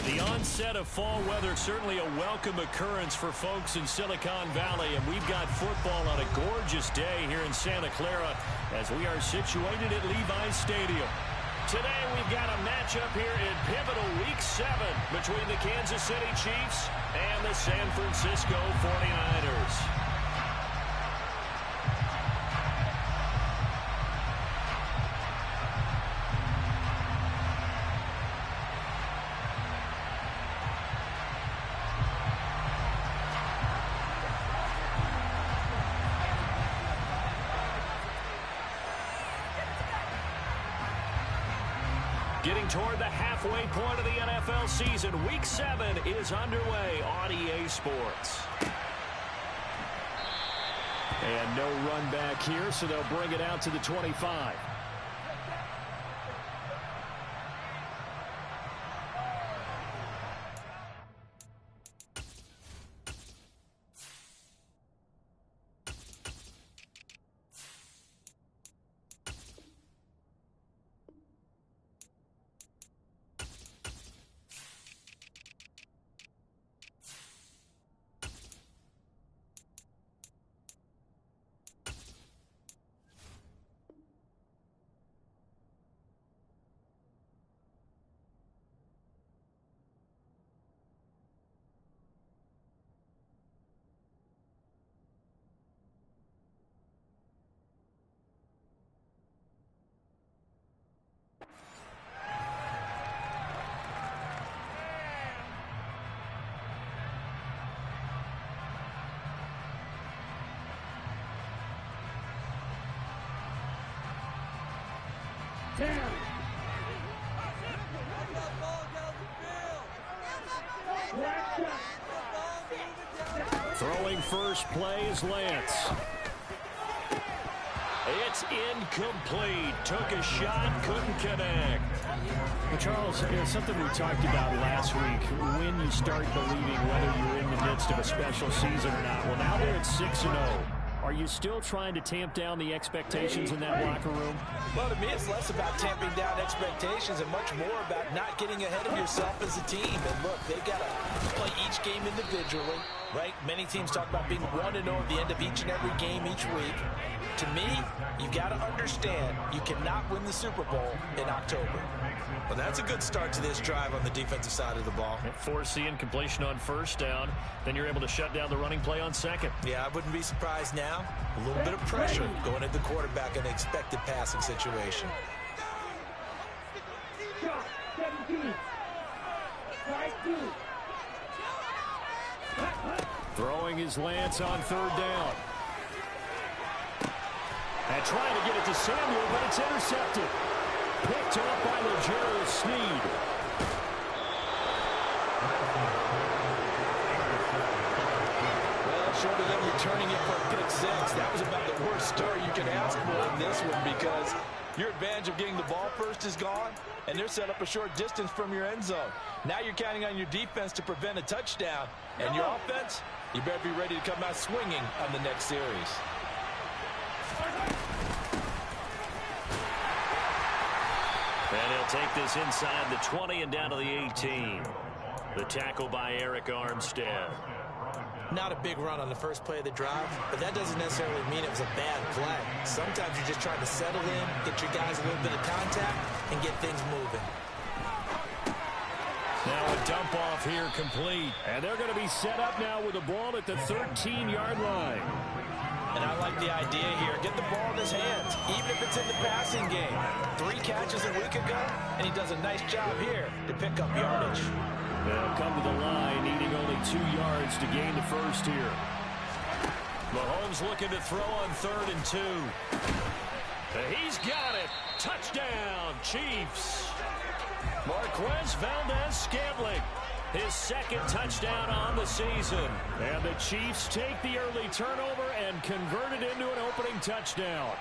The onset of fall weather, certainly a welcome occurrence for folks in Silicon Valley, and we've got football on a gorgeous day here in Santa Clara as we are situated at Levi's Stadium. Today we've got a matchup here in pivotal Week 7 between the Kansas City Chiefs and the San Francisco 49ers. Getting toward the halfway point of the NFL season, Week 7 is underway on EA Sports. And no run back here, so they'll bring it out to the 25. Throwing first play is Lance. It's incomplete. Took a shot, couldn't connect. Well, Charles, something we talked about last week, when you start believing whether you're in the midst of a special season or not. Well, now they're at 6-0. Are you still trying to tamp down the expectations in that locker room? Well, to me, it's less about tamping down expectations and much more about not getting ahead of yourself as a team. And look, they've got to play each game individually, right? Many teams talk about being 1-0 at the end of each and every game each week. To me, you've got to understand you cannot win the Super Bowl in October. Well, that's a good start to this drive on the defensive side of the ball. Force the incompletion on first down. Then you're able to shut down the running play on second. Yeah, I wouldn't be surprised now. A little bit of pressure going at the quarterback in an expected passing situation. Throwing his Lance on third down. And trying to get it to Samuel, but it's intercepted. Picked up by L'Jarius Sneed. Well, short of them returning it for a pick six, that was about the worst start you can ask for in this one because your advantage of getting the ball first is gone, and they're set up a short distance from your end zone. Now you're counting on your defense to prevent a touchdown, and your offense, you better be ready to come out swinging on the next series. And he'll take this inside the 20 and down to the 18. The tackle by Eric Armstead. Not a big run on the first play of the drive, but that doesn't necessarily mean it was a bad play. Sometimes you're just trying to settle in, get your guys a little bit of contact, and get things moving. Now a dump off here complete. And they're going to be set up now with the ball at the 13-yard line. And I like the idea here. Get the ball in his hands, even if it's in the passing game. 3 catches a week ago, and he does a nice job here to pick up yardage. They'll come to the line, needing only 2 yards to gain the first here. Mahomes looking to throw on 3rd and 2. He's got it. Touchdown, Chiefs. Marquez Valdez-Scantling, his 2nd touchdown on the season. And the Chiefs take the early turnover and convert it into an opening touchdown.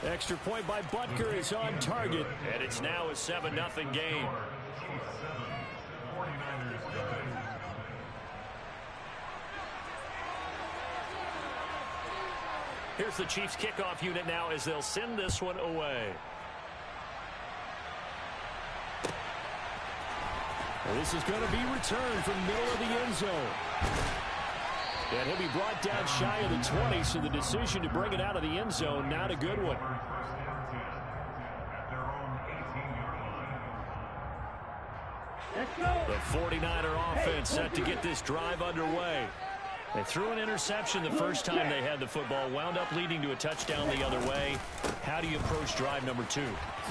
Extra point by Butker is on target, and it's now a 7-0 game. Here's the Chiefs kickoff unit now as they'll send this one away. This is going to be returned from the middle of the end zone. And he'll be brought down shy of the 20, so the decision to bring it out of the end zone, not a good one. The 49er offense set to get this drive underway. They threw an interception the first time they had the football, wound up leading to a touchdown the other way. How do you approach drive number 2?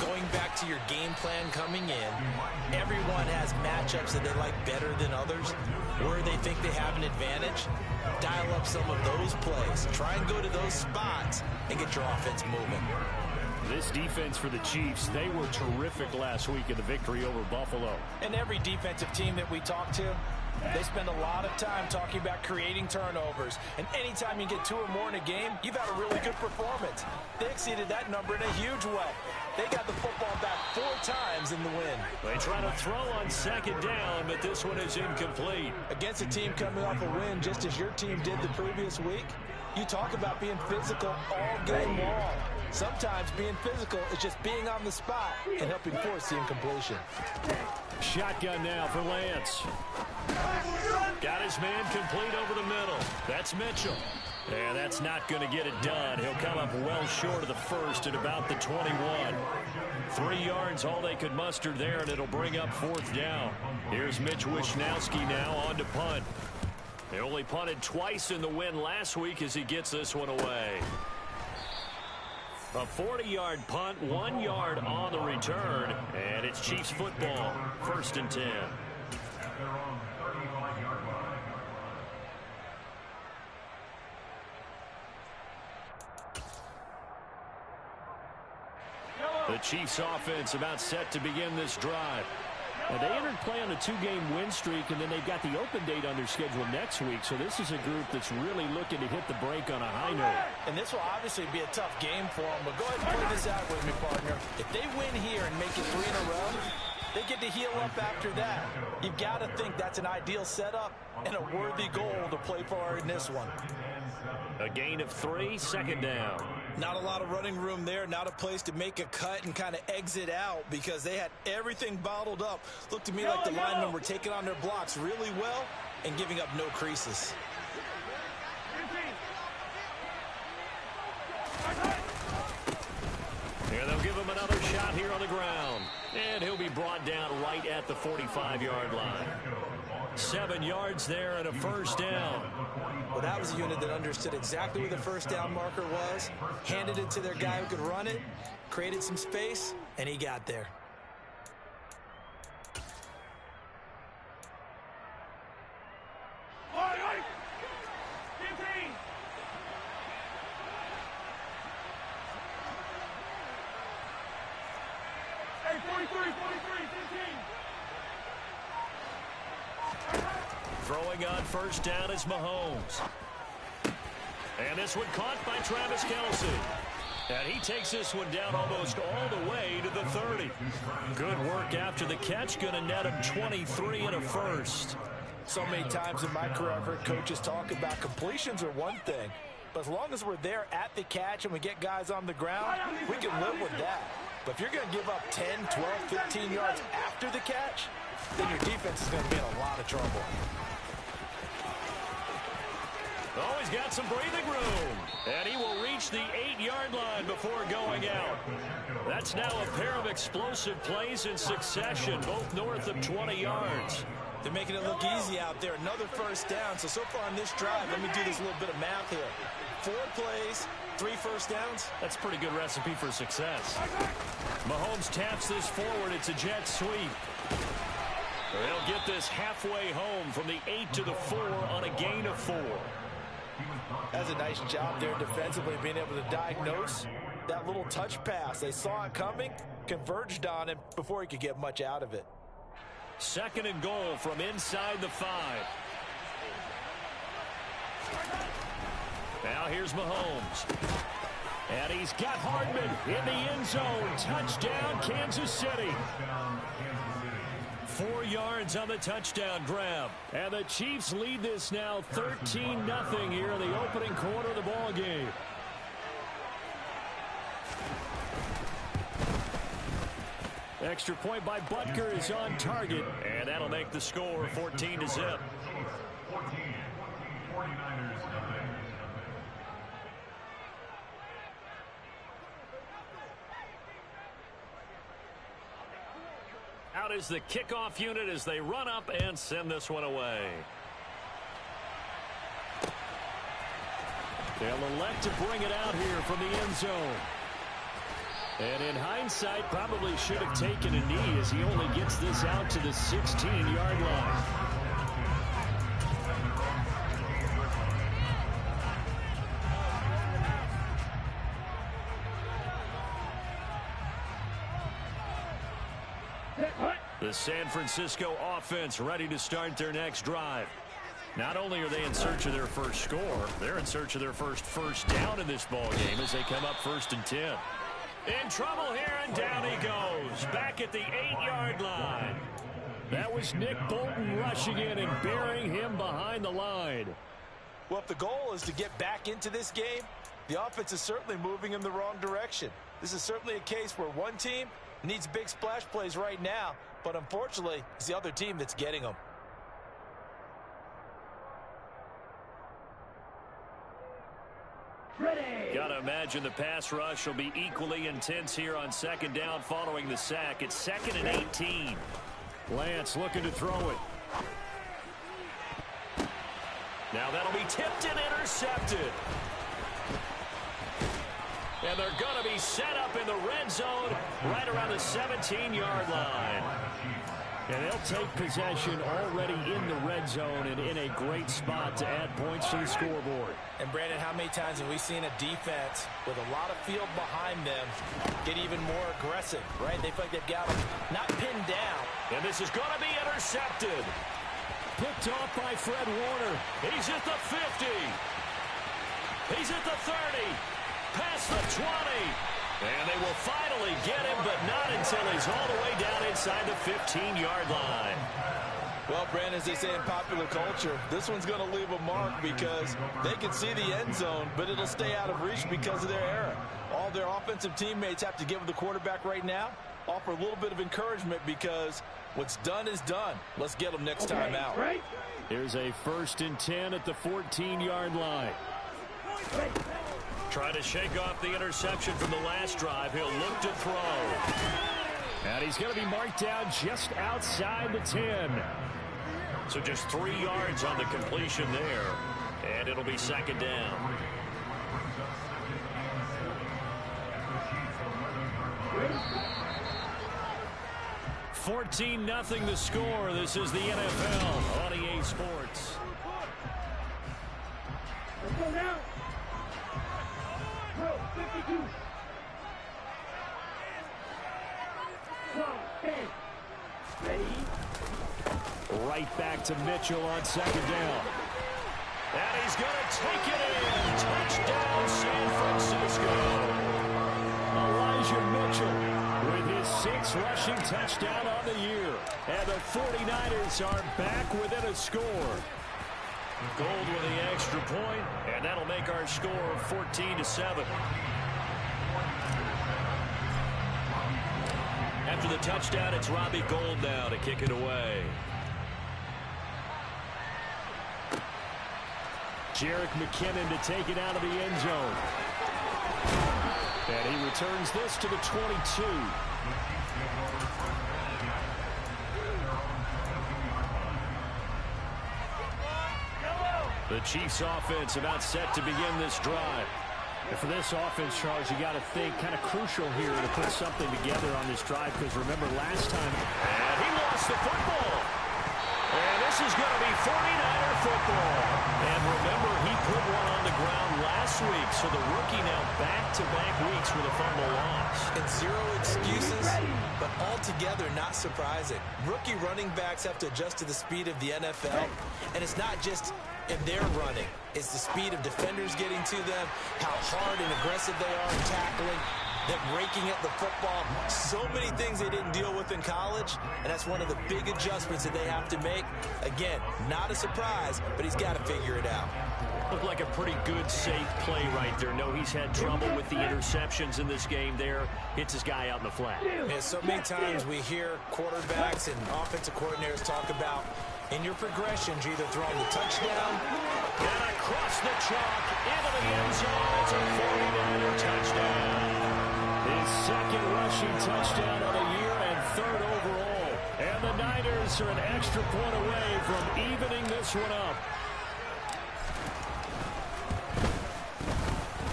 Going back to your game plan coming in, everyone has matchups that they like better than others, where they think they have an advantage. Dial up some of those plays. Try and go to those spots and get your offense moving. This defense for the Chiefs, they were terrific last week in the victory over Buffalo. And every defensive team that we talk to, they spend a lot of time talking about creating turnovers. And anytime you get 2 or more in a game, you've had a really good performance. They exceeded that number in a huge way. They got the football back 4 times in the win. They try to throw on second down, but this one is incomplete. Against a team coming off a win just as your team did the previous week, you talk about being physical all game long. Sometimes being physical is just being on the spot and helping force the incompletion. Shotgun now for Lance. Got his man complete over the middle. That's Mitchell. And that's not going to get it done. He'll come up well short of the first at about the 21. 3 yards, all they could muster there, and it'll bring up 4th down. Here's Mitch Wishnowski now on to punt. They only punted twice in the win last week as he gets this one away. A 40-yard punt, 1 yard on the return, and it's Chiefs football, 1st and 10. The Chiefs offense about set to begin this drive. Now, they entered play on a 2-game win streak, and then they've got the open date on their schedule next week. So this is a group that's really looking to hit the break on a high note. And this will obviously be a tough game for them. But go ahead and play this out with me, partner. If they win here and make it 3 in a row, they get to heal up after that. You've got to think that's an ideal setup and a worthy goal to play for in this one. A gain of 3, 2nd down. Not a lot of running room there, not a place to make a cut and kind of exit out because they had everything bottled up. Looked to me like the linemen were taking on their blocks really well and giving up no creases. Here they'll give him another shot here on the ground. And he'll be brought down right at the 45-yard line. 7 yards there and a 1st down. Well, that was a unit that understood exactly where the 1st down marker was, handed it to their guy who could run it, created some space, and he got there. Throwing on 1st down is Mahomes. And this one caught by Travis Kelce. And he takes this one down almost all the way to the 30. Good work after the catch. Going to net him 23 and a 1st. So many times in my career, I've heard coaches talk about completions are one thing. But as long as we're there at the catch and we get guys on the ground, we can live with that. But if you're going to give up 10, 12, 15 yards after the catch, then your defense is going to be in a lot of trouble. Oh, he's got some breathing room. And he will reach the 8-yard line before going out. That's now a pair of explosive plays in succession, both north of 20 yards. They're making it look easy out there. Another 1st down. So far on this drive, let me do this little bit of math here. 4 plays, 3 1st downs. That's a pretty good recipe for success. Mahomes taps this forward. It's a jet sweep. They'll get this halfway home from the 8 to the 4 on a gain of 4. That's a nice job there defensively, being able to diagnose that little touch pass. They saw it coming, converged on him before he could get much out of it. 2nd and goal from inside the 5. Now here's Mahomes. And he's got Hardman in the end zone. Touchdown, Kansas City. 4 yards on the touchdown grab. And the Chiefs lead this now 13-0 here in the opening quarter of the ball game. Extra point by Butker is on target. And that'll make the score 14-0. Out is the kickoff unit as they run up and send this one away. They'll elect to bring it out here from the end zone. And in hindsight, probably should have taken a knee as he only gets this out to the 16-yard line. The San Francisco offense ready to start their next drive. Not only are they in search of their first score, they're in search of their first down in this ball game as they come up 1st and 10. In trouble here, and down he goes. Back at the 8-yard line. That was Nick Bolton rushing in and burying him behind the line. Well, if the goal is to get back into this game, the offense is certainly moving in the wrong direction. This is certainly a case where one team needs big splash plays right now, but unfortunately, it's the other team that's getting them. Gotta imagine the pass rush will be equally intense here on 2nd down following the sack. It's 2nd and 18. Lance looking to throw it. Now that'll be tipped and intercepted. And they're going to be set up in the red zone right around the 17-yard line. And they'll take possession already in the red zone and in a great spot to add points to the scoreboard. And Brandon, how many times have we seen a defense with a lot of field behind them get even more aggressive, right? They feel like they've got them not pinned down. And this is going to be intercepted. Picked off by Fred Warner. He's at the 50. He's at the 30. Past the 20. And they will finally get him, but not until he's all the way down inside the 15-yard line. Well, Brandon, as they say in popular culture, this one's going to leave a mark because they can see the end zone, but it'll stay out of reach because of their error. All their offensive teammates have to give the quarterback right now, offer a little bit of encouragement because what's done is done. Let's get them next time out. Here's a 1st and 10 at the 14-yard line. Trying to shake off the interception from the last drive. He'll look to throw. And he's going to be marked down just outside the 10. So just 3 yards on the completion there. And it'll be 2nd down. $14-0 the score. This is the NFL on EA Sports. Let's go now. Bro, 52. Ready? Right back to Mitchell on 2nd down. And he's going to take it in. Touchdown, San Francisco. Elijah Mitchell with his 6th rushing touchdown on the year. And the 49ers are back within a score. Gold with the extra point, and that'll make our score 14-7. After the touchdown, it's Robbie Gould now to kick it away. Jerick McKinnon to take it out of the end zone. And he returns this to the 22. The Chiefs offense about set to begin this drive. And for this offense, Charles, you got to think kind of crucial here to put something together on this drive because remember last time. And he lost the football. And this is going to be 49er football. And remember, he put one on the ground last week, so the rookie now back-to-back weeks with a fumble loss. And 0 excuses, but altogether not surprising. Rookie running backs have to adjust to the speed of the NFL, and it's not just in their running. It's the speed of defenders getting to them, how hard and aggressive they are in tackling. them raking at the football. So many things they didn't deal with in college, and that's one of the big adjustments that they have to make. Again, not a surprise, but he's got to figure it out. Looked like a pretty good, safe play right there. No, he's had trouble with the interceptions in this game there. Hits his guy out in the flat. Yeah, so many times we hear quarterbacks and offensive coordinators talk about in your progressions, you're either throwing the touchdown. And across the chalk into the end zone. It's a 49er touchdown. His second rushing touchdown of the year and third overall. And the Niners are an extra point away from evening this one up.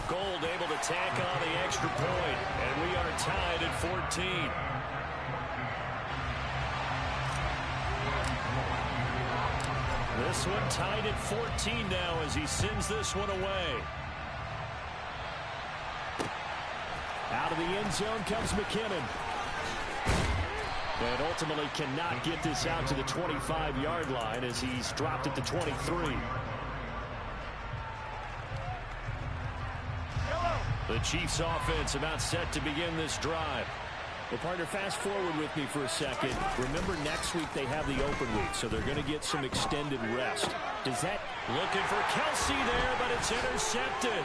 Gold able to tack on the extra point, and we are tied at 14. This one tied at 14 now as he sends this one away. Out of the end zone comes McKinnon. And ultimately cannot get this out to the 25-yard line as he's dropped at the 23. The Chiefs offense about set to begin this drive. Well, partner, fast forward with me for a second. Remember, next week they have the open week, so they're going to get some extended rest. Does that... Looking for Kelsey there, but it's intercepted.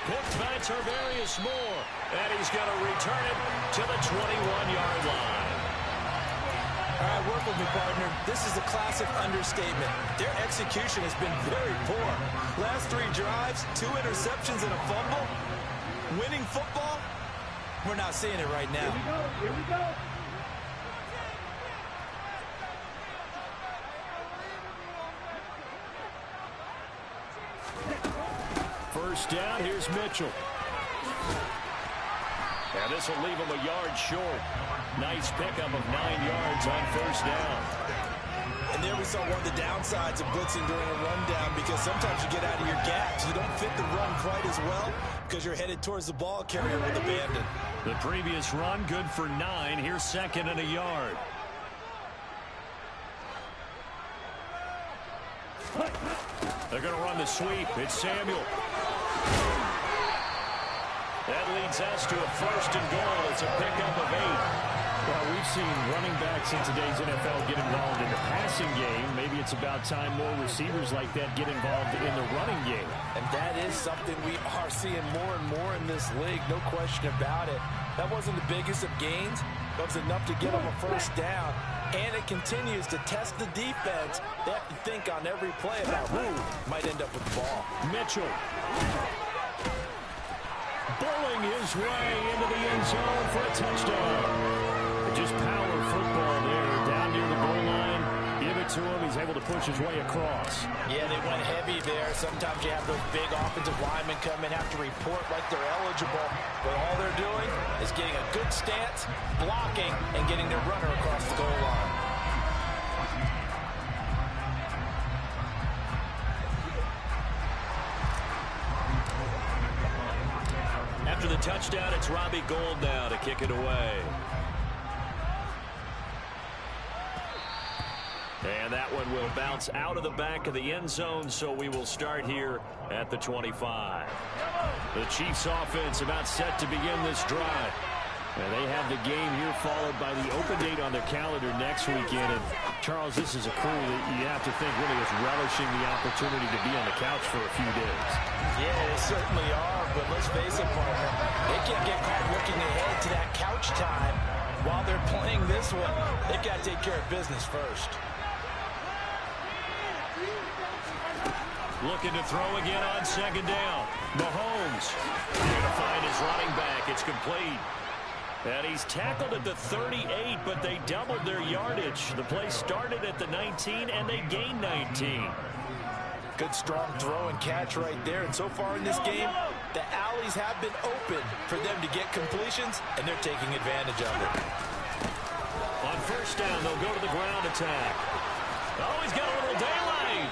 Picked by Tarvarius Moore. And he's going to return it to the 21-yard line. All right, work with me, partner. This is a classic understatement. Their execution has been very poor. Last 3 drives, 2 interceptions and a fumble. Winning football, we're not seeing it right now. Here we go. First down, here's Mitchell. And this will leave him a yard short. Nice pickup of 9 yards on first down. And there we saw one of the downsides of blitzing during a rundown, because sometimes you get out of your gaps. You don't fit the run quite as well because you're headed towards the ball carrier with abandon. The previous run good for 9. Here's second and a yard. They're going to run the sweep. It's Samuel. That leads us to a first and goal. It's a pickup of 8. Well, we've seen running backs in today's NFL get involved in the passing game. Maybe it's about time more receivers like that get involved in the running game. And that is something we are seeing more and more in this league, no question about it. That wasn't the biggest of gains, but it was enough to get them a first down. And it continues to test the defense. They have to think on every play about who might end up with the ball. Mitchell. Bowling his way into the end zone for a touchdown. Just power football there, down near the goal line. Give it to him. He's able to push his way across. Yeah, they went heavy there. Sometimes you have those big offensive linemen come in, have to report like they're eligible. But all they're doing is getting a good stance, blocking, and getting their runner across the goal line. After the touchdown, it's Robbie Gould now to kick it away. And that one will bounce out of the back of the end zone, so we will start here at the 25. The Chiefs offense about set to begin this drive. And they have the game here followed by the open date on their calendar next weekend. And Charles, this is a crew that you have to think really is relishing the opportunity to be on the couch for a few days. Yeah, they certainly are, but let's face it, partner. They can't get caught looking ahead to that couch time while they're playing this one. They've got to take care of business first. Looking to throw again on second down. Mahomes going to find his running back. It's complete. And he's tackled at the 38, but they doubled their yardage. The play started at the 19, and they gained 19. Good strong throw and catch right there. And so far in this game, the alleys have been open for them to get completions, and they're taking advantage of it. On first down, they'll go to the ground attack. Oh, he's got a little daylight.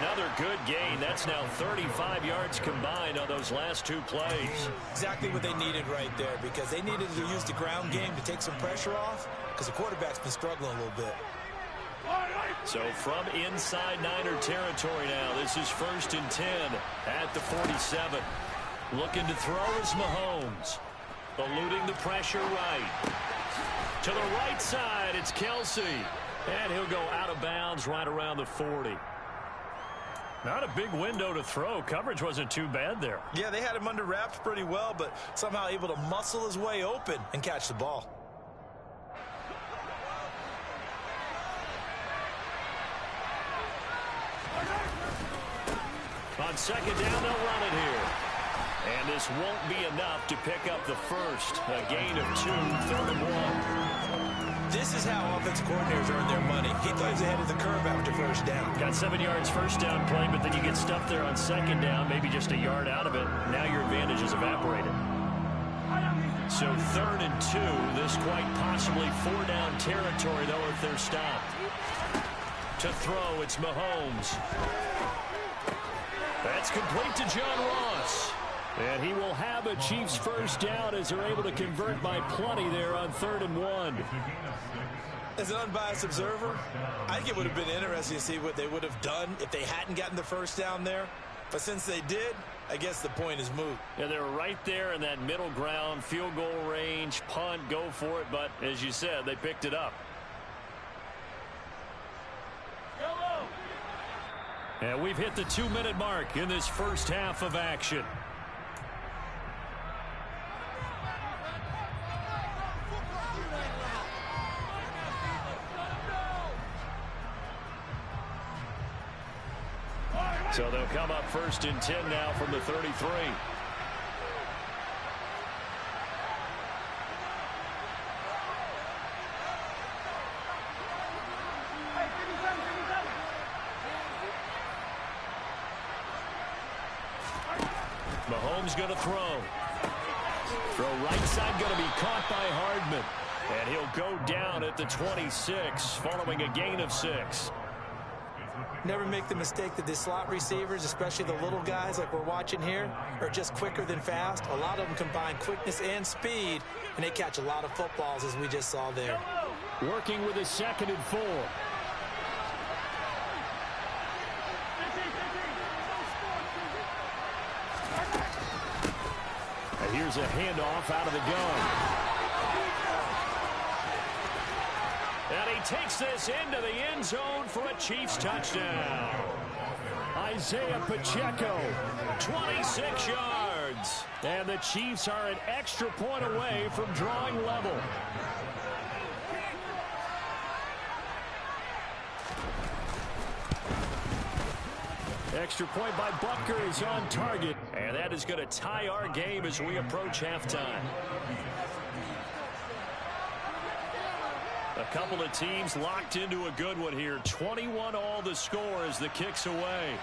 Another good gain. That's now 35 yards combined on those last 2 plays. Exactly what they needed right there, because they needed to use the ground game to take some pressure off, because the quarterback's been struggling a little bit. So from inside Niner territory now, this is first and 10 at the 47. Looking to throw is Mahomes. Eluding the pressure right. To the right side, it's Kelsey. And he'll go out of bounds right around the 40. Not a big window to throw. Coverage wasn't too bad there. Yeah, they had him under wraps pretty well, but somehow able to muscle his way open and catch the ball. On second down, they'll run it here. And this won't be enough to pick up the first. A gain of 2, 3rd and 1. This is how offensive coordinators earn their money. He thought he was ahead of the curve after first down. Got 7 yards first down play, but then you get stuffed there on second down, maybe just a yard out of it. Now your advantage is evaporated. So 3rd and 2. This quite possibly 4-down territory, though, if they're stopped. To throw, it's Mahomes. That's complete to John Ross. And he will have a Chiefs first down as they're able to convert by plenty there on 3rd and 1. As an unbiased observer, I think it would have been interesting to see what they would have done if they hadn't gotten the first down there. But since they did, I guess the point is moot. Yeah, they're right there in that middle ground, field goal range, punt, go for it. But as you said, they picked it up. And we've hit the 2-minute mark in this first half of action. So they'll come up 1st and 10 now from the 33. Mahomes going to throw. Throw right side going to be caught by Hardman. And he'll go down at the 26 following a gain of 6. Never make the mistake that the slot receivers, especially the little guys like we're watching here, are just quicker than fast. A lot of them combine quickness and speed, and they catch a lot of footballs, as we just saw there. Working with a 2nd and 4. And here's a handoff out of the gun. And he takes this into the end zone for a Chiefs touchdown. Isaiah Pacheco, 26 yards. and the Chiefs are an extra point away from drawing level. Extra point by Butker is on target. And that is going to tie our game as we approach halftime. A couple of teams locked into a good one here. 21 all the score as the kick's away.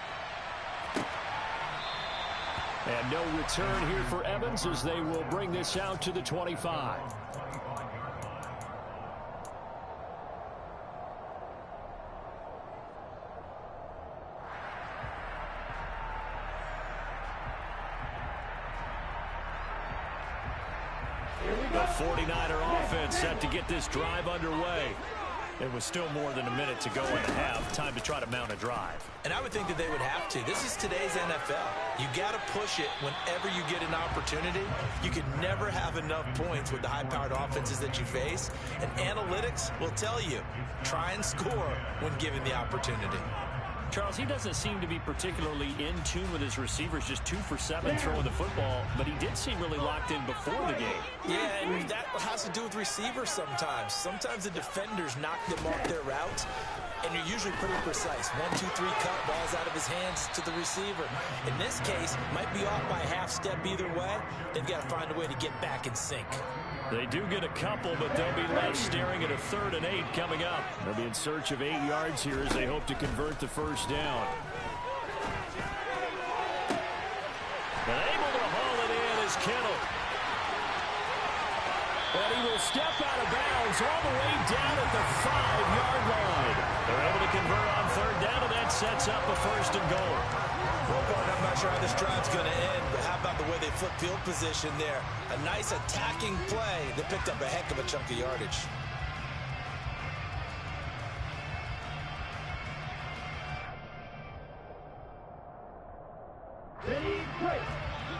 And no return here for Evans as they will bring this out to the 25. The 49er offense set to get this drive underway. It was still more than a minute to go in the half. Time to try to mount a drive. And I would think that they would have to. This is today's NFL. You got to push it whenever you get an opportunity. You can never have enough points with the high-powered offenses that you face. And analytics will tell you, try and score when given the opportunity. Charles, he doesn't seem to be particularly in tune with his receivers, just 2 for 7 throwing the football, but he did seem really locked in before the game. Yeah, and that has to do with receivers sometimes. Sometimes the defenders knock them off their routes, and you're usually pretty precise. 1, 2, 3 cut, balls out of his hands to the receiver. In this case, might be off by a half step either way. They've got to find a way to get back in sync. They do get a couple, but they'll be left staring at a 3rd and 8 coming up. They'll be in search of 8 yards here as they hope to convert the first down. And able to haul it in is Kittle. And he will step out of bounds all the way down at the 5-yard line. They're able to convert on 3rd down, and that sets up a 1st and goal. Well, Gordon, I'm not sure how this drive's going to end, but how about the way they flip field position there? A nice attacking play that picked up a heck of a chunk of yardage. Ready, break,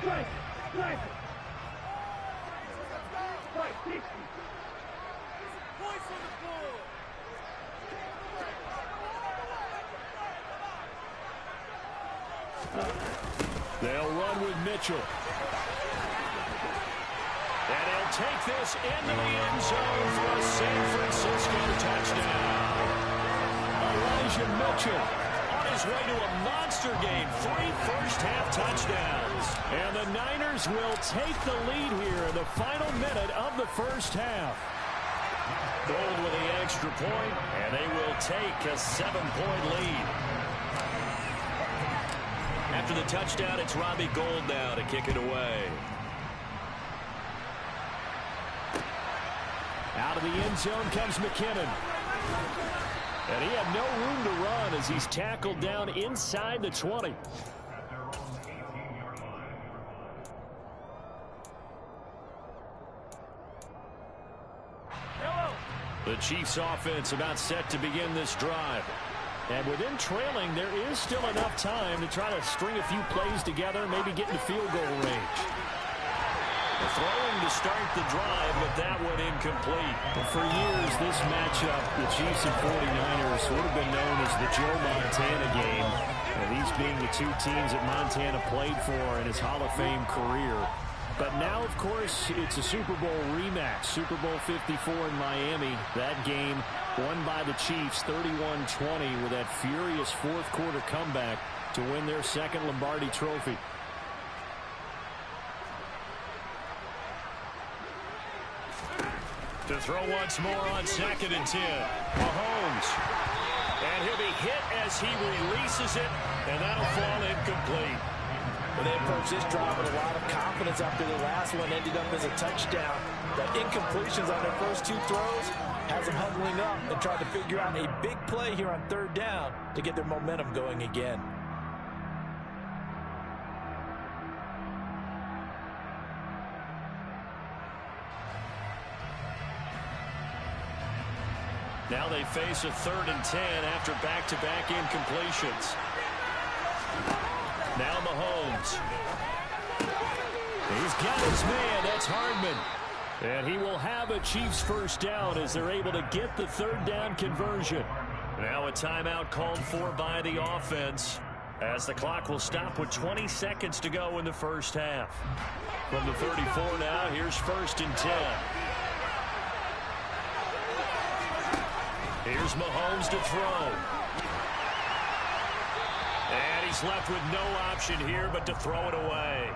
strike, strike. 60. They'll run with Mitchell. And he'll take this into the end zone for a San Francisco touchdown. Elijah Mitchell On his way to a monster game, 3 first-half touchdowns. And the Niners will take the lead here in the final minute of the first half. Gold with the extra point, and they will take a 7-point lead. After the touchdown, it's Robbie Gould now to kick it away. Out of the end zone comes McKinnon. And he had no room to run as he's tackled down inside the 20. The Chiefs offense about set to begin this drive. And with them trailing, there is still enough time to try to string a few plays together, maybe get into field goal range. The throwing to start the drive, but that one incomplete. For years, this matchup, the Chiefs and 49ers, would have been known as the Joe Montana game. And these being the two teams that Montana played for in his Hall of Fame career. But now, of course, it's a Super Bowl rematch. Super Bowl 54 in Miami. That game won by the Chiefs 31-20 with that furious fourth-quarter comeback to win their second Lombardi trophy. To throw once more on 2nd and 10. Mahomes. And he'll be hit as he releases it, and that'll fall incomplete. Well, they approached this drive with a lot of confidence after the last one ended up as a touchdown. That incompletions on their first 2 throws has them huddling up and trying to figure out a big play here on 3rd down to get their momentum going again. Now they face a 3rd and 10 after back-to-back incompletions. Now Mahomes. He's got his man. That's Hardman. And he will have a Chiefs first down as they're able to get the 3rd down conversion. Now a timeout called for by the offense as the clock will stop with 20 seconds to go in the first half. From the 34 now, here's 1st and 10. Here's Mahomes to throw. And he's left with no option here but to throw it away.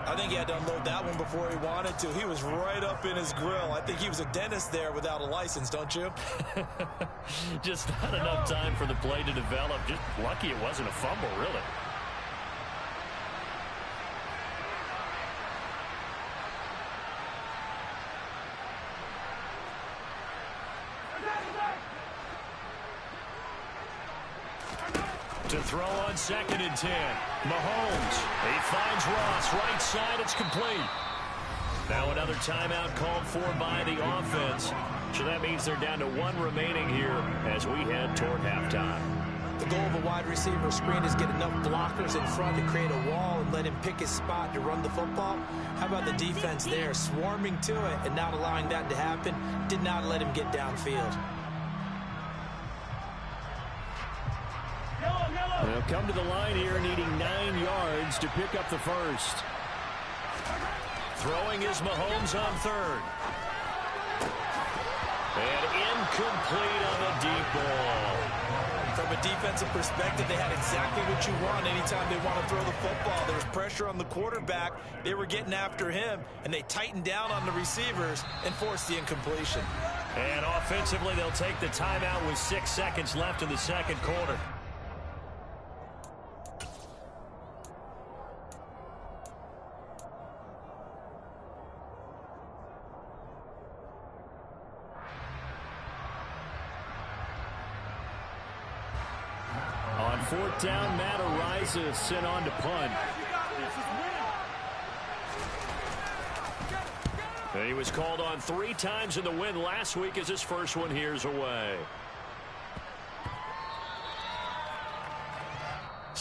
I think he had to unload that one before he wanted to. He was right up in his grill. I think he was a dentist there without a license, don't you? Just not enough time for the play to develop. Just lucky it wasn't a fumble, really. To throw on 2nd and 10. Mahomes. He finds Ross. Right side. It's complete. Now another timeout called for by the offense. So that means they're down to 1 remaining here as we head toward halftime. The goal of a wide receiver screen is get enough blockers in front to create a wall and let him pick his spot to run the football. How about the defense there, swarming to it and not allowing that to happen? Did not let him get downfield. They'll come to the line here needing 9 yards to pick up the first. Throwing is Mahomes on 3rd. And incomplete on the deep ball. From a defensive perspective, they had exactly what you want anytime they want to throw the football. There was pressure on the quarterback. They were getting after him, and they tightened down on the receivers and forced the incompletion. And offensively, they'll take the timeout with 6 seconds left in the second quarter. On 4th down, Matt Ariza sent on to punt. And he was called on 3 times in the win last week as his first one here's away.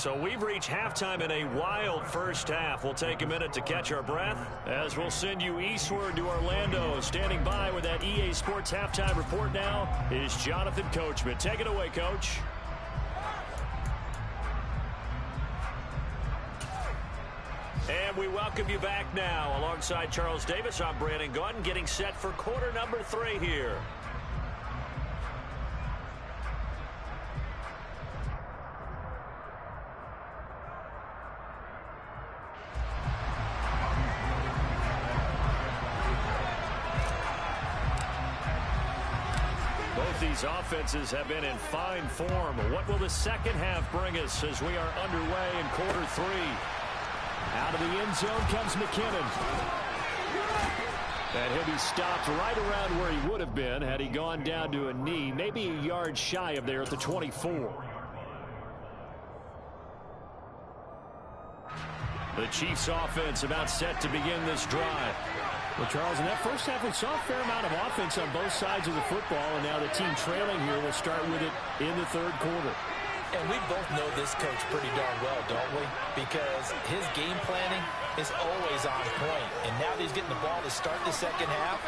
So we've reached halftime in a wild first half. We'll take a minute to catch our breath as we'll send you eastward to Orlando. Standing by with that EA Sports halftime report now is Jonathan Coachman. Take it away, Coach. And we welcome you back now. Alongside Charles Davis, I'm Brandon Gaudin, getting set for quarter number 3 here. These offenses have been in fine form. What will the second half bring us as we are underway in quarter 3? Out of the end zone comes McKinnon. And he'll be stopped right around where he would have been had he gone down to a knee, maybe a yard shy of there at the 24. The Chiefs offense about set to begin this drive. Well, Charles, in that first half, we saw a fair amount of offense on both sides of the football, and now the team trailing here will start with it in the third quarter. And we both know this coach pretty darn well, don't we? Because his game planning is always on point. And now that he's getting the ball to start the second half,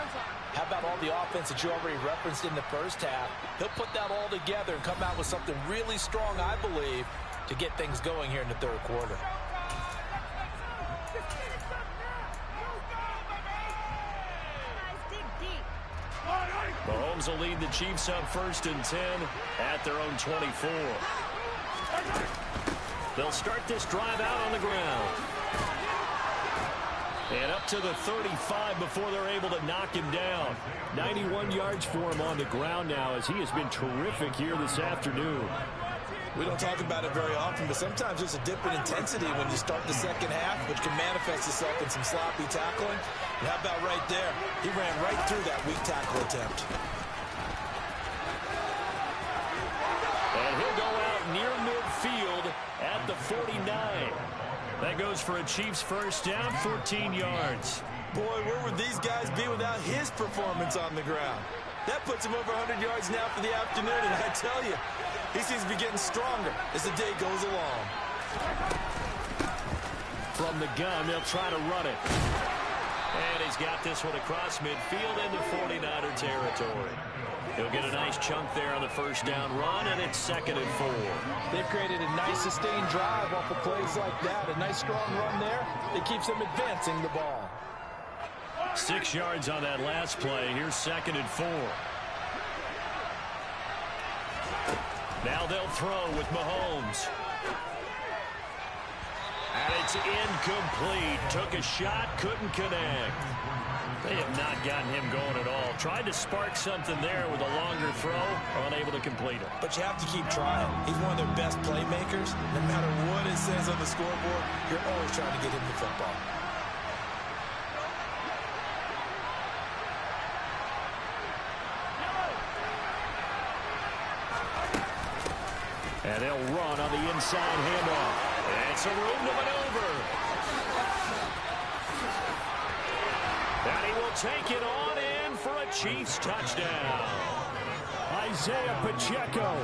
how about all the offense that you already referenced in the first half? He'll put that all together and come out with something really strong, I believe, to get things going here in the third quarter. Mahomes will lead the Chiefs up 1st and 10 at their own 24. They'll start this drive out on the ground. And up to the 35 before they're able to knock him down. 91 yards for him on the ground now as he has been terrific here this afternoon. We don't talk about it very often, but sometimes there's a dip in intensity when you start the second half, which can manifest itself in some sloppy tackling. And how about right there? He ran right through that weak tackle attempt. And he'll go out near midfield at the 49. That goes for a Chiefs first down, 14 yards. Boy, where would these guys be without his performance on the ground? That puts him over 100 yards now for the afternoon, and I tell you, he seems to be getting stronger as the day goes along. From the gun, they'll try to run it. And he's got this one across midfield into 49er territory. He'll get a nice chunk there on the first down run, and it's 2nd and 4. They've created a nice sustained drive off of plays like that. A nice strong run there that keeps them advancing the ball. 6 yards on that last play. Here's 2nd and 4. Now they'll throw with Mahomes. And it's incomplete. Took a shot, couldn't connect. They have not gotten him going at all. Tried to spark something there with a longer throw, unable to complete it. But you have to keep trying. He's one of their best playmakers. No matter what it says on the scoreboard, you're always trying to get him the football. And they'll run on the inside handoff. And it's a room to maneuver. And he will take it on in for a Chiefs touchdown. Isaiah Pacheco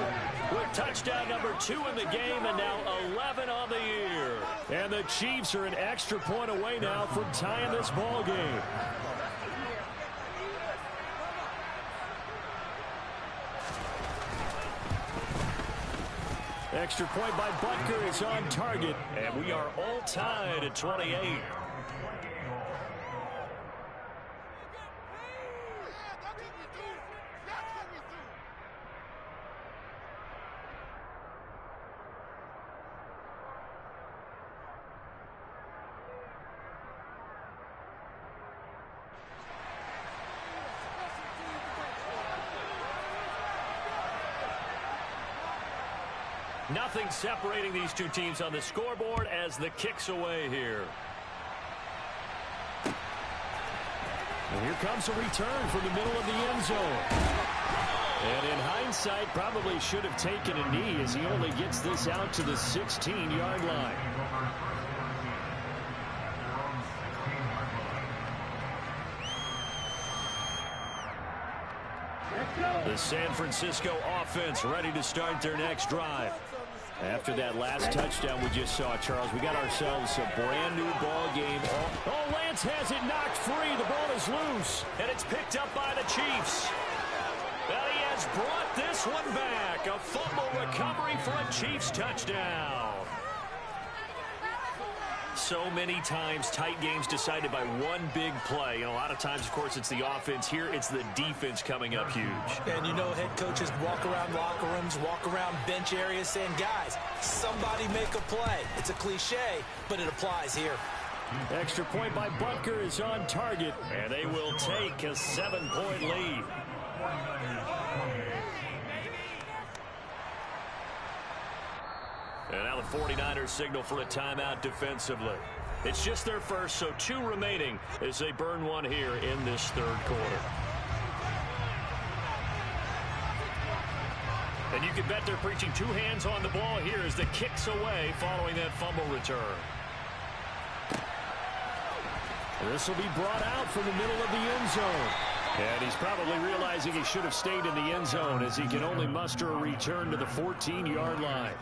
With touchdown number 2 in the game and now 11 on the year. And the Chiefs are an extra point away now from tying this ball game. Extra point by Butker is on target. And we are all tied at 28. Nothing separating these two teams on the scoreboard as the kick's away here. And here comes a return from the middle of the end zone. And in hindsight, probably should have taken a knee as he only gets this out to the 16-yard line. The San Francisco offense ready to start their next drive. After that last touchdown we just saw, Charles, we got ourselves a brand new ball game. Oh, Lance has it knocked free. The ball is loose. And it's picked up by the Chiefs. Well, he has brought this one back. A fumble recovery for a Chiefs touchdown. So many times tight games decided by one big play. And a lot of times, of course, it's the offense. Here, it's the defense coming up huge. And you know head coaches walk around locker rooms, walk around bench areas saying, guys, somebody make a play. It's a cliche, but it applies here. Extra point by Butker is on target. And they will take a 7-point lead. And now the 49ers signal for a timeout defensively. It's just their first, so 2 remaining as they burn one here in this third quarter. And you can bet they're preaching 2 hands on the ball here as the kick's away following that fumble return. This will be brought out from the middle of the end zone. And he's probably realizing he should have stayed in the end zone as he can only muster a return to the 14-yard line.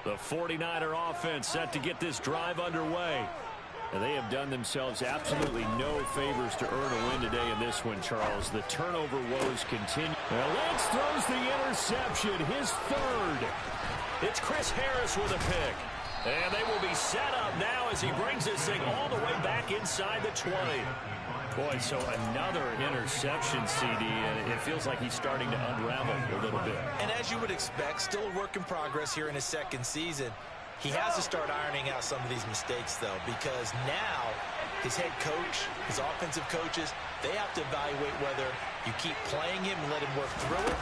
The 49er offense set to get this drive underway. And they have done themselves absolutely no favors to earn a win today in this one, Charles. The turnover woes continue. Well, Lance throws the interception, his third. It's Chris Harris with a pick. And they will be set up now as he brings this thing all the way back inside the 20. Boy, so another interception, CD, and it feels like he's starting to unravel a little bit. And as you would expect, still a work in progress here in his second season. He has to start ironing out some of these mistakes, though, because now his head coach, his offensive coaches, they have to evaluate whether you keep playing him and let him work through it,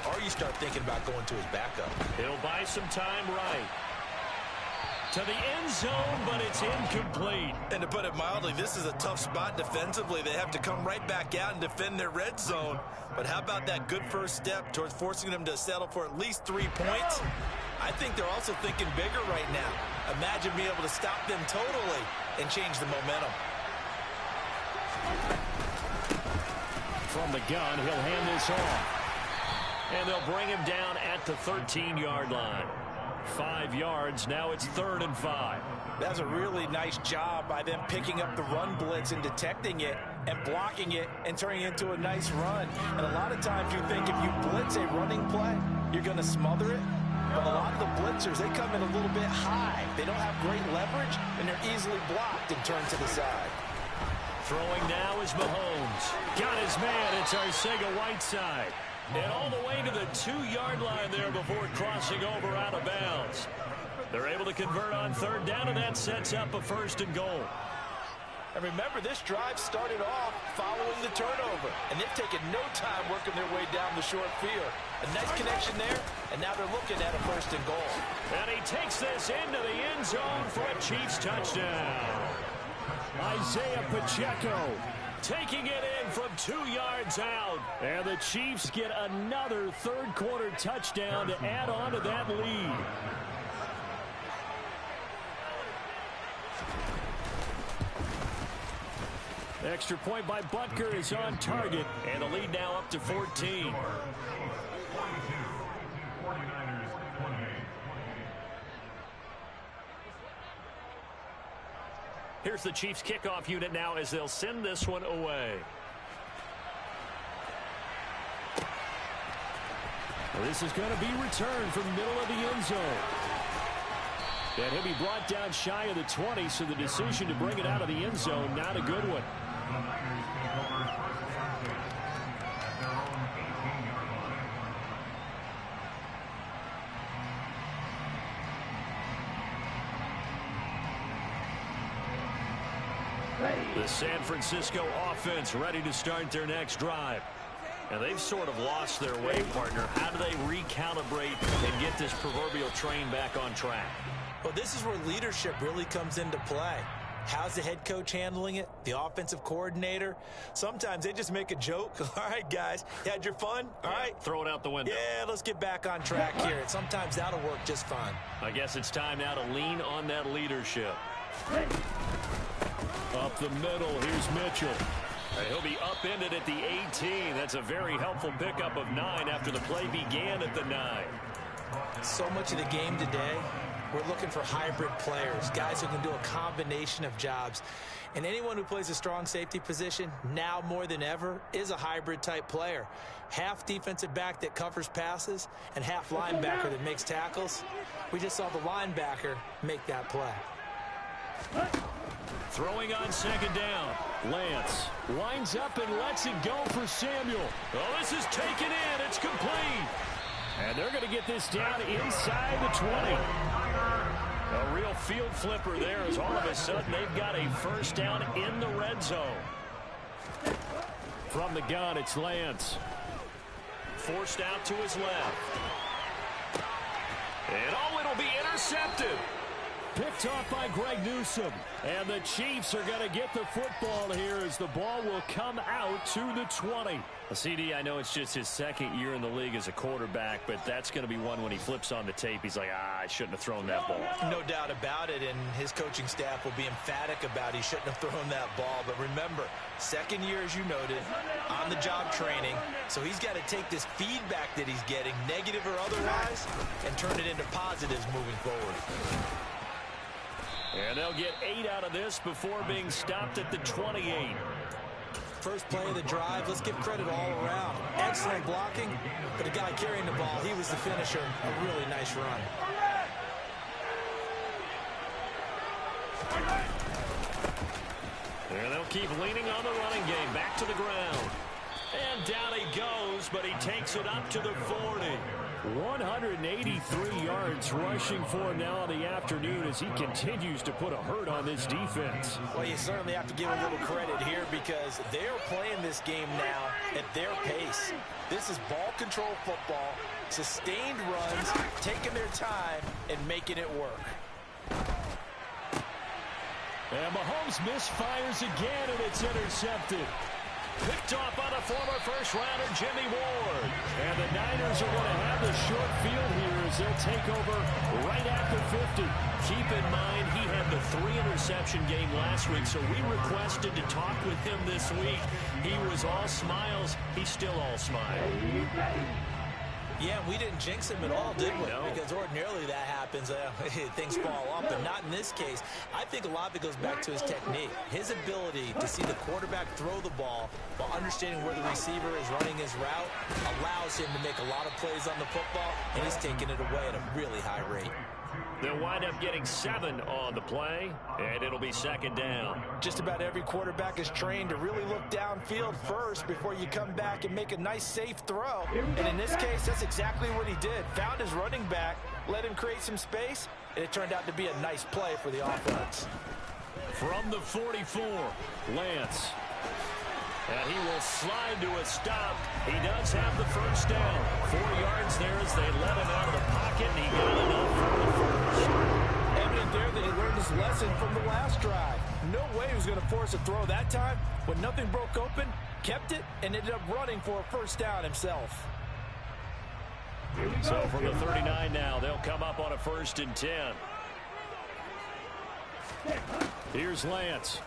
or you start thinking about going to his backup. He'll buy some time right. To the end zone, but it's incomplete. And to put it mildly, this is a tough spot defensively. They have to come right back out and defend their red zone. But how about that good first step towards forcing them to settle for at least 3 points? I think they're also thinking bigger right now. Imagine being able to stop them totally and change the momentum. From the gun, he'll hand this off. And they'll bring him down at the 13-yard line. 5 yards. Now it's 3rd and 5. That's a really nice job by them picking up the run blitz and detecting it and blocking it and turning it into a nice run. And a lot of times you think if you blitz a running play, you're going to smother it. But a lot of the blitzers, they come in a little bit high. They don't have great leverage, and they're easily blocked and turned to the side. Throwing now is Mahomes. Got his man. It's Arcega-Whiteside. And all the way to the 2-yard line there before crossing over out of bounds. They're able to convert on 3rd down, and that sets up a 1st and goal. And remember, this drive started off following the turnover. And they've taken no time working their way down the short field. A nice connection there, and now they're looking at a 1st and goal. And he takes this into the end zone for a Chiefs touchdown. Isaiah Pacheco taking it in from 2 yards out. And the Chiefs get another third-quarter touchdown to add on to that lead. Extra point by Butker is on target. And the lead now up to 14. Here's the Chiefs kickoff unit now as they'll send this one away. Well, this is going to be returned from the middle of the end zone. And he'll be brought down shy of the 20, so the decision to bring it out of the end zone, not a good one. The San Francisco offense ready to start their next drive. And they've sort of lost their way, partner. How do they recalibrate and get this proverbial train back on track? Well, this is where leadership really comes into play. How's the head coach handling it? The offensive coordinator? Sometimes they just make a joke. All right, guys, you had your fun? All right. Throw it out the window. Yeah, let's get back on track here. And sometimes that'll work just fine. I guess it's time now to lean on that leadership. Up the middle, here's Mitchell. He'll be upended at the 18. That's a very helpful pickup of 9 after the play began at the 9. So much of the game today, we're looking for hybrid players, guys who can do a combination of jobs. And anyone who plays a strong safety position, now more than ever, is a hybrid-type player. Half defensive back that covers passes and half linebacker that makes tackles. We just saw the linebacker make that play. Throwing on second down. Lance winds up and lets it go for Samuel. Oh, this is taken in. It's complete. And they're going to get this down inside the 20. A real field flipper there as all of a sudden they've got a first down in the red zone. From the gun, it's Lance. Forced out to his left. And oh, it'll be intercepted. Picked off by Greg Newsome. And the Chiefs are going to get the football here as the ball will come out to the 20. CD, I know it's just his second year in the league as a quarterback, but that's going to be one when he flips on the tape. He's like, I shouldn't have thrown that ball. No doubt about it, and his coaching staff will be emphatic about he shouldn't have thrown that ball. But remember, second year, as you noted, on-the-job training. So he's got to take this feedback that he's getting, negative or otherwise, and turn it into positives moving forward. And they'll get 8 out of this before being stopped at the 28. First play of the drive, let's give credit all around. Excellent blocking, but the guy carrying the ball, he was the finisher. A really nice run. And they'll keep leaning on the running game. Back to the ground. And down he goes, but he takes it up to the 40. 183 yards rushing for him now in the afternoon as he continues to put a hurt on this defense. Well, you certainly have to give a little credit here because they're playing this game now at their pace. This is ball control football, sustained runs, taking their time and making it work. And Mahomes misfires again, and it's intercepted. Picked off by the former first-rounder Jimmy Ward. And the Niners are going to have the short field here as they'll take over right at the 50. Keep in mind, he had the 3-interception game last week, so we requested to talk with him this week. He was all smiles. He's still all smiles. Yeah, we didn't jinx him at all, did we? No. Because ordinarily that happens. Things fall off, but not in this case. I think a lot of it goes back to his technique. His ability to see the quarterback throw the ball while understanding where the receiver is running his route allows him to make a lot of plays on the football, and he's taking it away at a really high rate. They'll wind up getting 7 on the play, and it'll be second down. Just about every quarterback is trained to really look downfield first before you come back and make a nice, safe throw. And in this case, that's exactly what he did. Found his running back, let him create some space, and it turned out to be a nice play for the offense. From the 44, Lance. And he will slide to a stop. He does have the first down. 4 yards there as they let him out of the pocket, and he got enough for the first. Evident there that he learned his lesson from the last drive. No way he was going to force a throw that time. When nothing broke open, kept it, and ended up running for a first down himself. So from the 39 now, they'll come up on a 1st and 10. Here's Lance.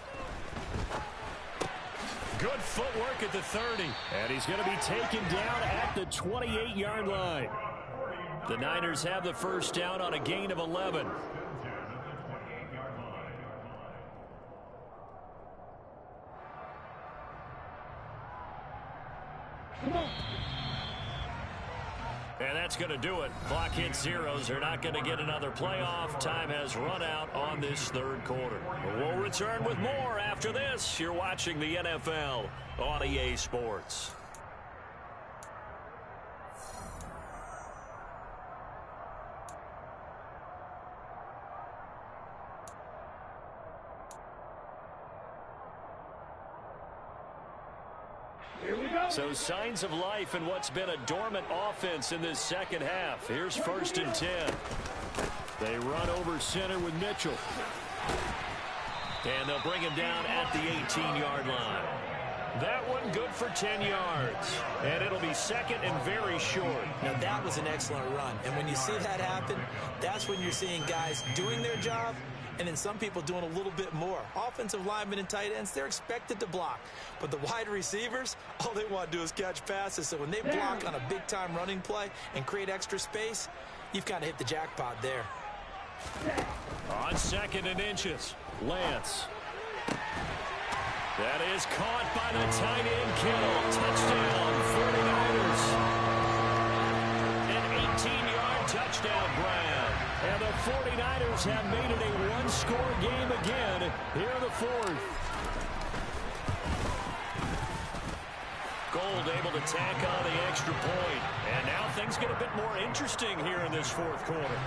Good footwork at the 30. And he's going to be taken down at the 28-yard line. The Niners have the first down on a gain of 11. And that's going to do it. Clock hits zeros. They're not going to get another playoff. Time has run out on this 3rd quarter. We'll return with more after this. You're watching the NFL on EA Sports. So signs of life in what's been a dormant offense in this second half. Here's 1st and 10. They run over center with Mitchell. And they'll bring him down at the 18-yard line. That one good for 10 yards. And it'll be second and very short. Now, that was an excellent run. And when you see that happen, that's when you're seeing guys doing their job and then some people doing a little bit more. Offensive linemen and tight ends, they're expected to block. But the wide receivers, all they want to do is catch passes. So when they block on a big-time running play and create extra space, you've kind of hit the jackpot there. On second and inches, Lance. That is caught by the tight end, Kittle. Touchdown, 49ers. An 18-yard touchdown grab. And the 49ers have made it a one-score game again here in the fourth. Gold able to tack on the extra point. And now things get a bit more interesting here in this fourth quarter.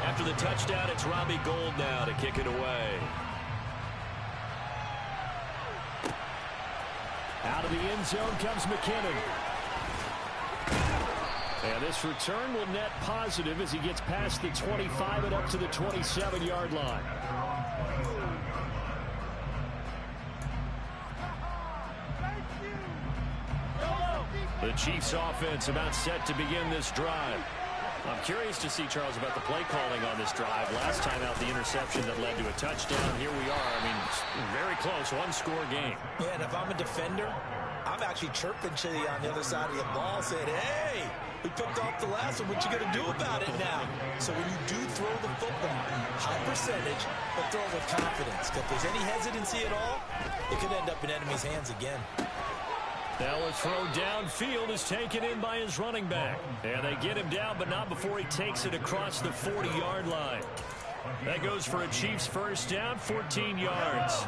After the touchdown, it's Robbie Gould now to kick it away. Out of the end zone comes McKinnon. And this return will net positive as he gets past the 25 and up to the 27-yard line. The Chiefs offense about set to begin this drive. I'm curious to see, Charles, about the play calling on this drive. Last time out, the interception that led to a touchdown. Here we are. I mean, very close, one-score game. Yeah, and if I'm a defender, I'm actually chirping to you on the other side of the ball, saying, hey, we picked off the last one. What you going to do about it now? So when you do throw the football, high percentage, but throw it with confidence. If there's any hesitancy at all, it could end up in enemy's hands again. Now a throw downfield is taken in by his running back. And they get him down, but not before he takes it across the 40-yard line. That goes for a Chiefs first down, 14 yards.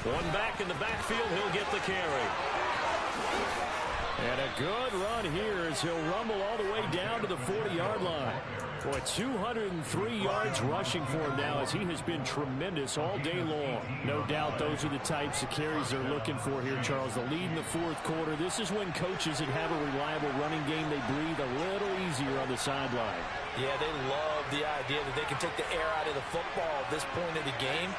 One back in the backfield, he'll get the carry. And a good run here as he'll rumble all the way down to the 40-yard line. Boy, 203 yards rushing for him now as he has been tremendous all day long. No doubt those are the types of carries they're looking for here, Charles. The lead in the fourth quarter. This is when coaches that have a reliable running game, they breathe a little easier on the sideline. Yeah, they love the idea that they can take the air out of the football at this point of the game.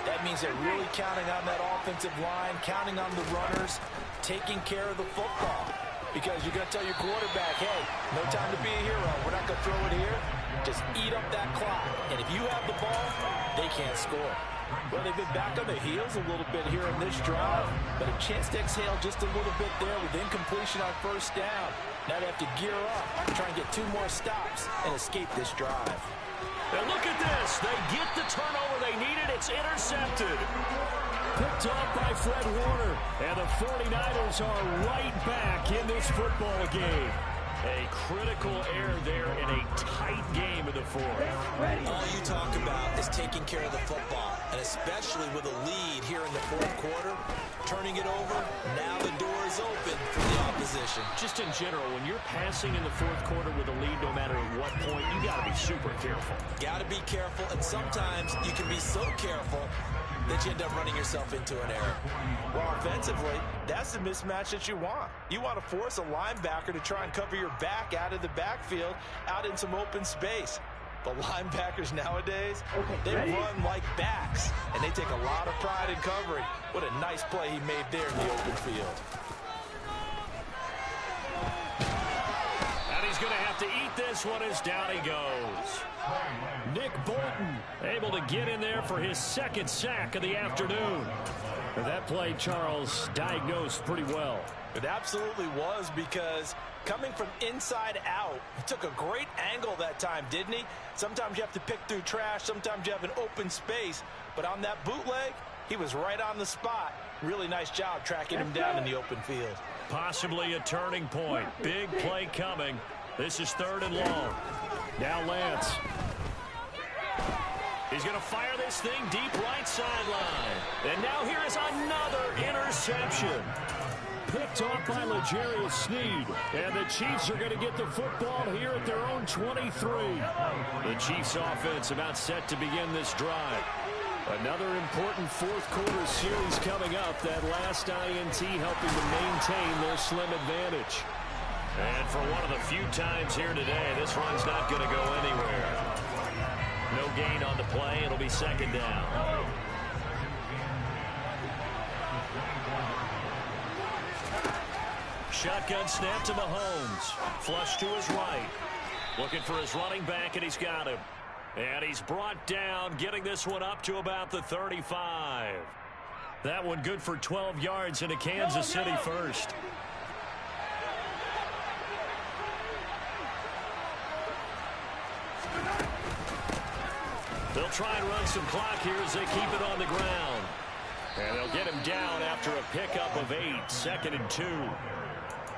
That means they're really counting on that offensive line, counting on the runners, taking care of the football. Because you're going to tell your quarterback, hey, no time to be a hero. We're not going to throw it here. Just eat up that clock. And if you have the ball, they can't score. Well, they've been back on their heels a little bit here in this drive, but a chance to exhale just a little bit there with incompletion on first down. Now they have to gear up, try and get 2 more stops, and escape this drive. And look at this. They get the turnover they needed. It's intercepted. Picked off by Fred Warner. And the 49ers are right back in this football game. A critical error there in a tight game in the fourth. All you talk about is taking care of the football, and especially with a lead here in the fourth quarter, turning it over, now the door is open for the opposition. Just in general, when you're passing in the fourth quarter with a lead, no matter at what point, you got to be super careful. Got to be careful, and sometimes you can be so careful that you end up running yourself into an error. Well, offensively, that's the mismatch that you want. You want to force a linebacker to try and cover your back out of the backfield, out in some open space. The linebackers nowadays, they run like backs, and they take a lot of pride in covering. What a nice play he made there in the open field. And he's going to have to eat this one as down he goes. Nick Bolton able to get in there for his second sack of the afternoon. That play, Charles, diagnosed pretty well. It absolutely was, because coming from inside out, he took a great angle that time, didn't he? Sometimes you have to pick through trash. Sometimes you have an open space. But on that bootleg, he was right on the spot. Really nice job tracking him down in the open field. Possibly a turning point. Big play coming. This is 3rd and long. Now Lance. He's going to fire this thing deep right sideline. And now here is another interception. Picked off by L'Jarius Sneed. And the Chiefs are going to get the football here at their own 23. The Chiefs offense about set to begin this drive. Another important fourth-quarter series coming up. That last INT helping to maintain their slim advantage. And for one of the few times here today, this run's not going to go anywhere. No gain on the play. It'll be second down. Shotgun snap to Mahomes. Flush to his right. Looking for his running back, and he's got him. And he's brought down, getting this one up to about the 35. That one good for 12 yards into Kansas City first. They'll try and run some clock here as they keep it on the ground. And they'll get him down after a pickup of 8, 2nd and 2.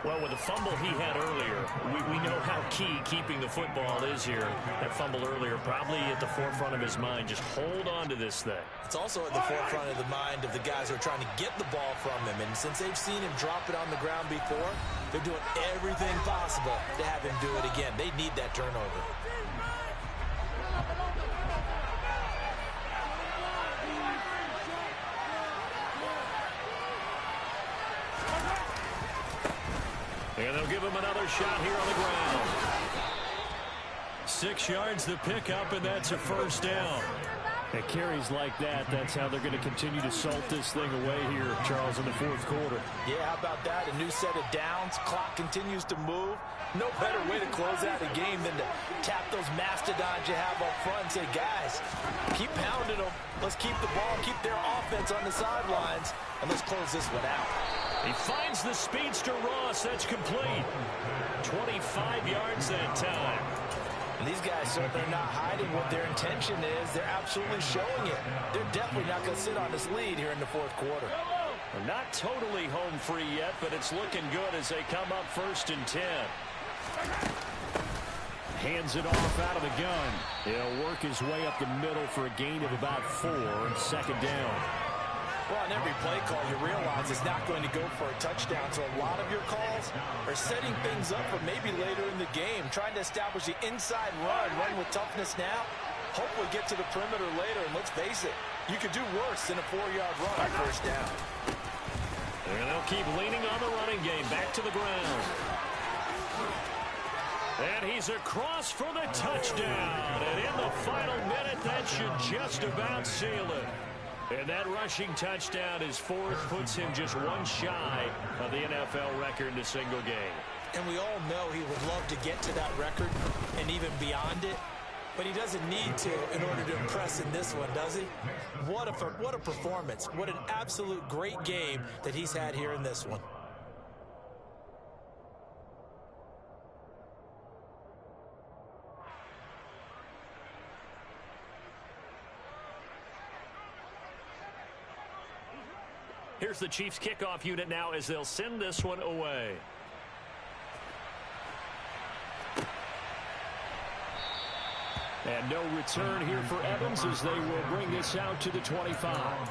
Well, with the fumble he had earlier, we know how key keeping the football is here. That fumble earlier probably at the forefront of his mind. Just hold on to this thing. It's also at the forefront of the mind of the guys who are trying to get the ball from him. And since they've seen him drop it on the ground before, they're doing everything possible to have him do it again. They need that turnover. And they'll give him another shot here on the ground. 6 yards the pickup, and that's a first down. At carries like that, that's how they're going to continue to salt this thing away here, Charles, in the fourth quarter. Yeah, how about that? A new set of downs. Clock continues to move. No better way to close out a game than to tap those mastodons you have up front and say, guys, keep pounding them. Let's keep the ball, keep their offense on the sidelines, and let's close this one out. He finds the speedster Ross. That's complete. 25 yards that time. And these guys certainly are not hiding what their intention is. They're absolutely showing it. They're definitely not going to sit on this lead here in the fourth quarter. They're not totally home free yet, but it's looking good as they come up 1st and 10. Hands it off out of the gun. He'll work his way up the middle for a gain of about 4 and 2nd down. Well, on every play call, you realize it's not going to go for a touchdown. So a lot of your calls are setting things up for maybe later in the game, trying to establish the inside run with toughness now. Hopefully get to the perimeter later, and let's face it, you could do worse than a 4-yard run on first down. And they'll keep leaning on the running game. Back to the ground. And he's across for the touchdown. And in the final minute, that should just about seal it. And that rushing touchdown is 4th, puts him just one shy of the NFL record in a single game. And we all know he would love to get to that record and even beyond it, but he doesn't need to in order to impress in this one, does he? What a performance. What an absolute great game that he's had here in this one. Here's the Chiefs kickoff unit now as they'll send this one away. And no return here for Evans as they will bring this out to the 25.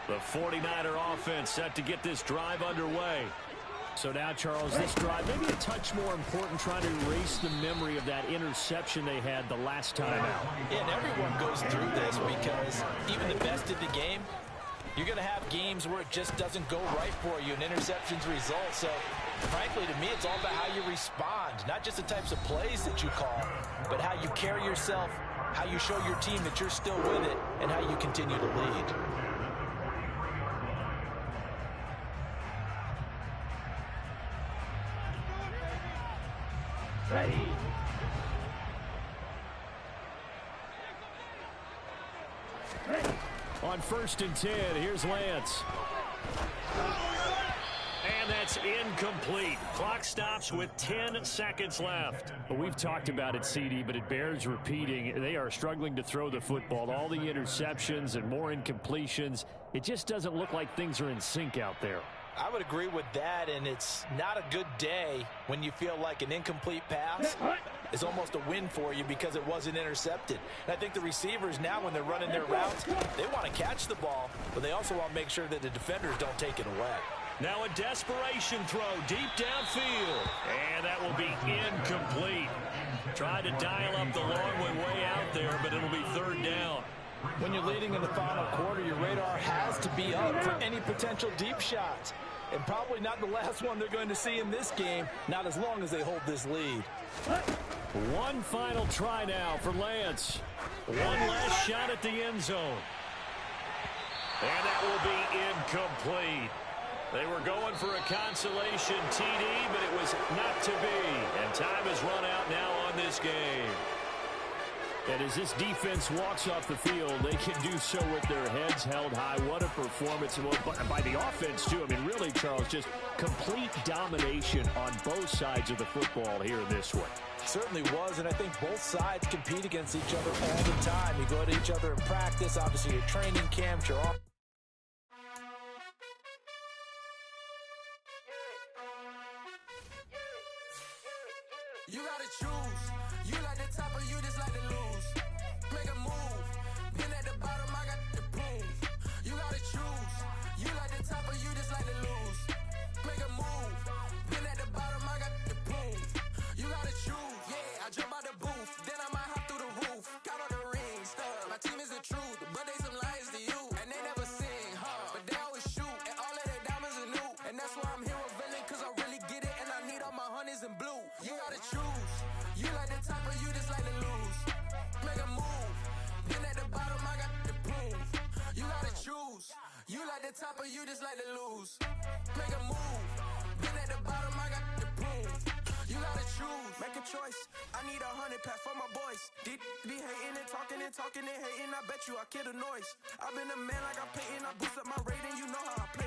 The 49er offense set to get this drive underway. So now, Charles, this drive maybe a touch more important, trying to erase the memory of that interception they had the last time out. Yeah, and everyone goes through this because even the best in the game, you're going to have games where it just doesn't go right for you and interceptions result. So, frankly, to me, it's all about how you respond, not just the types of plays that you call, but how you carry yourself, how you show your team that you're still with it, and how you continue to lead. Ready. On 1st and 10, here's Lance. And that's incomplete. Clock stops with 10 seconds left. Well, we've talked about it, CD, but it bears repeating. They are struggling to throw the football. All the interceptions and more incompletions. It just doesn't look like things are in sync out there. I would agree with that, and it's not a good day when you feel like an incomplete pass is almost a win for you because it wasn't intercepted. And I think the receivers now, when they're running their routes, they want to catch the ball, but they also want to make sure that the defenders don't take it away. Now a desperation throw deep downfield. And that will be incomplete. Tried to dial up the long way out there, but it'll be third down. When you're leading in the final quarter, your radar has to be up for any potential deep shots. And probably not the last one they're going to see in this game, not as long as they hold this lead. One final try now for Lance. One last shot at the end zone. And that will be incomplete. They were going for a consolation TD, but it was not to be. And time has run out now on this game. And as this defense walks off the field, they can do so with their heads held high. What a performance by the offense, too. I mean, really, Charles, just complete domination on both sides of the football here in this one. Certainly was, and I think both sides compete against each other all the time. You go at each other in practice, obviously your training camps, your off. You gotta choose. You like the top or you just like to lose. Make a move. Been at the bottom, I got the proof. You gotta choose. You like the top or you just like to lose. Make a move. Been at the bottom, I got the proof. You gotta choose. Yeah, I jump out the booth. Then I might hop through the roof. Got all the rings. My team is the truth, but they some liars to you. And they never sing, but they always shoot. And all of their diamonds are new. And that's why I'm here with Villain, cause I really get it. And I need all my honeys in blue. You gotta choose. You like the top or you just like to lose. Make a move. Been at the bottom, I got the proof. You gotta choose. You like the top or you just like to lose. Make a move. Been at the bottom, I got the proof. You gotta choose. Make a choice. I need 100 pack for my boys. Be hating and talking and hating. I bet you I kill the noise. I've been a man like I'm Peyton. I boost up my rating. You know how I play.